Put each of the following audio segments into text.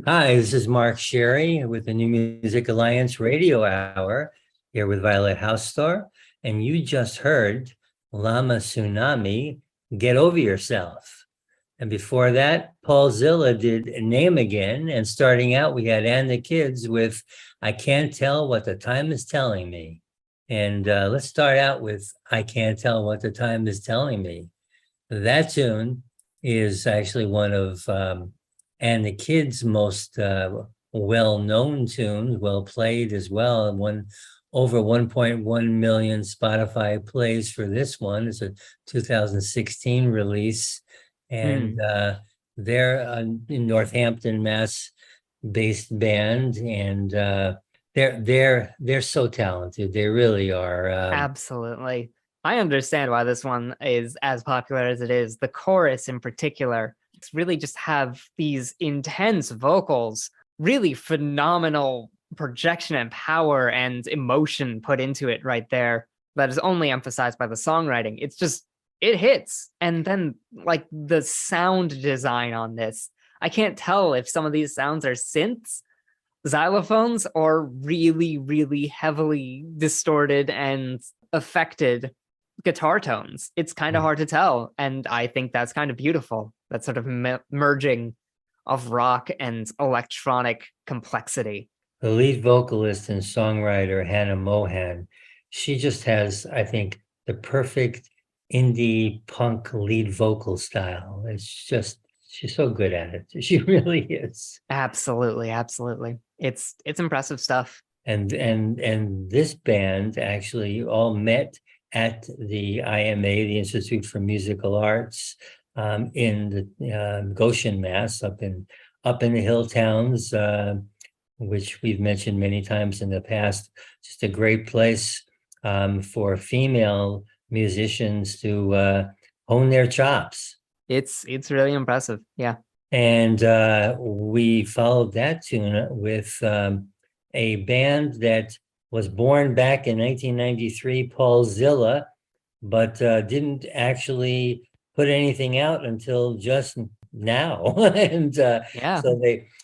Hi, this is Mark Sherry with the New Music Alliance Radio Hour here with Violet Hausthor. And you just heard Llama Tsunami, Get Over Yourself. And before that, PaulZilla did Name Again. And starting out, we had And the Kids with I Can't Tell What the Time is Telling Me. And let's start out with I Can't Tell What the Time is Telling Me. That tune is actually one of and the Kids' most well-known tunes, well played as well. And over 1.1 million Spotify plays for this one. It's a 2016 release, and they're in Northampton, Mass. Based band, and they're so talented. They really are. Absolutely. I understand why this one is as popular as it is. The chorus in particular, it's really just have these intense vocals, really phenomenal projection and power and emotion put into it right there. That is only emphasized by the songwriting. It hits. And then like the sound design on this, I can't tell if some of these sounds are synths, xylophones, or really, really heavily distorted and affected guitar tones. It's kind of hard to tell, and I think that's kind of beautiful, that sort of merging of rock and electronic complexity. The lead vocalist and songwriter Hannah Mohan, she just has, I think, the perfect indie punk lead vocal style. She's so good at it. She really is. Absolutely. It's impressive stuff. And this band actually all met at the IMA, the Institute for Musical Arts, in the Goshen, Mass, up in the hill towns, which we've mentioned many times in the past. Just a great place for female musicians to hone their chops. It's really impressive, yeah. And we followed that tune with a band that was born back in 1993, PaulZilla, but didn't actually put anything out until just now. And so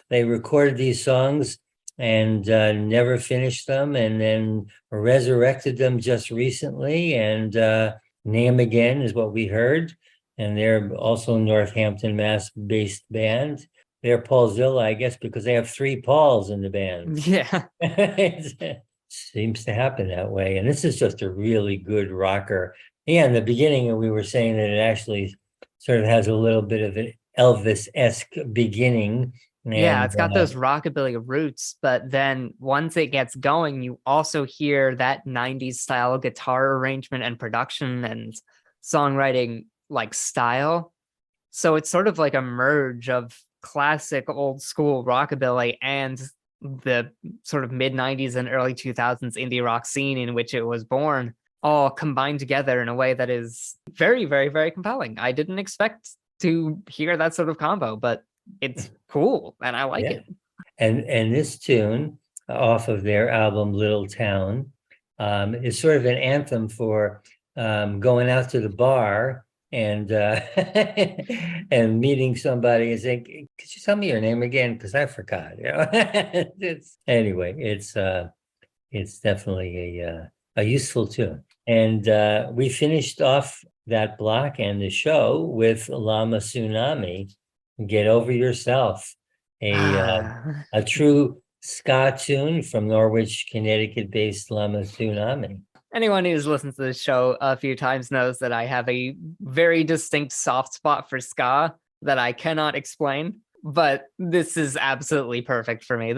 they recorded these songs and never finished them, and then resurrected them just recently. And Name Again is what we heard. And they're also Northampton, Mass-based band. They're PaulZilla, I guess, because they have 3 Pauls in the band. Yeah. It seems to happen that way. And this is just a really good rocker. Yeah, in the beginning, we were saying that it actually sort of has a little bit of an Elvis-esque beginning. Yeah, it's got those rockabilly roots, but then once it gets going, you also hear that 90s style guitar arrangement and production and songwriting like style. So it's sort of like a merge of classic old school rockabilly and the sort of mid 90s and early 2000s indie rock scene in which it was born, all combined together in a way that is very, very, very compelling. I didn't expect to hear that sort of combo, but it's cool and I like it. And this tune off of their album Little Town is sort of an anthem for going out to the bar and and meeting somebody and saying, could you tell me your name again, because I forgot, you know. It's definitely a useful tune. And we finished off that block and the show with Llama Tsunami, Get Over Yourself, a true ska tune from Norwich, Connecticut based Llama Tsunami. Anyone who's listened to this show a few times knows that I have a very distinct soft spot for ska that I cannot explain, but this is absolutely perfect for me.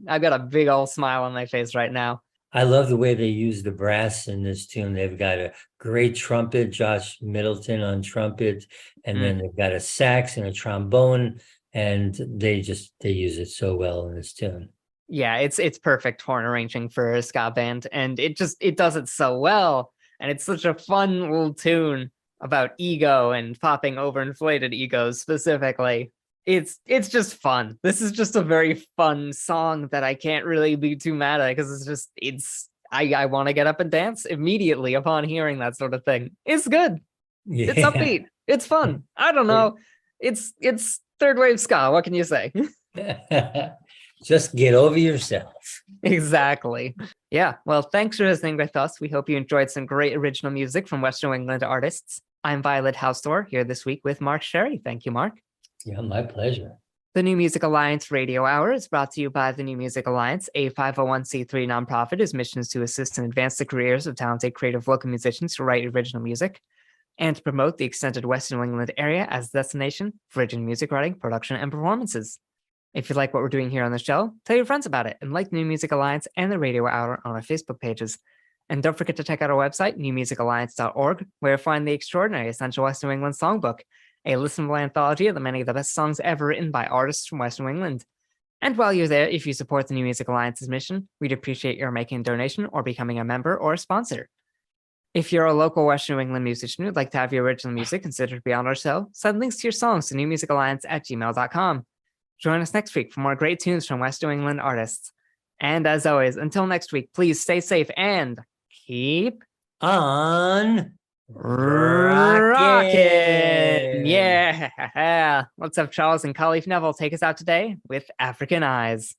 I've got a big old smile on my face right now. I love the way they use the brass in this tune. They've got a great trumpet, Josh Middleton on trumpet, and then they've got a sax and a trombone, and they use it so well in this tune. Yeah, it's perfect horn arranging for a ska band, and it does it so well, and it's such a fun little tune about ego and popping overinflated egos specifically. It's just fun. This is just a very fun song that I can't really be too mad at, because I want to get up and dance immediately upon hearing that sort of thing. It's good. Yeah. It's upbeat. It's fun. I don't know. It's third wave ska. What can you say? Just get over yourself. Exactly. Yeah. Well, thanks for listening with us. We hope you enjoyed some great original music from Western New England artists. I'm Violet Hausthor here this week with Mark Sherry. Thank you, Mark. Yeah, my pleasure. The New Music Alliance Radio Hour is brought to you by the New Music Alliance, a 501c3 nonprofit whose mission is to assist and advance the careers of talented creative local musicians who write original music, and to promote the extended Western New England area as a destination for original music writing, production, and performances. If you like what we're doing here on the show, tell your friends about it and like the New Music Alliance and the Radio Hour on our Facebook pages. And don't forget to check out our website, newmusicalliance.org, where you'll find the extraordinary Essential Western New England Songbook, a listenable anthology of the many of the best songs ever written by artists from Western New England. And while you're there, if you support the New Music Alliance's mission, we'd appreciate your making a donation or becoming a member or a sponsor. If you're a local Western New England musician who'd like to have your original music considered to be on our show, send links to your songs to newmusicalliance@gmail.com. Join us next week for more great tunes from Western New England artists. And as always, until next week, please stay safe and keep On rockin'. Yeah. Let's have Charles and Khalif Neville take us out today with African Eyes.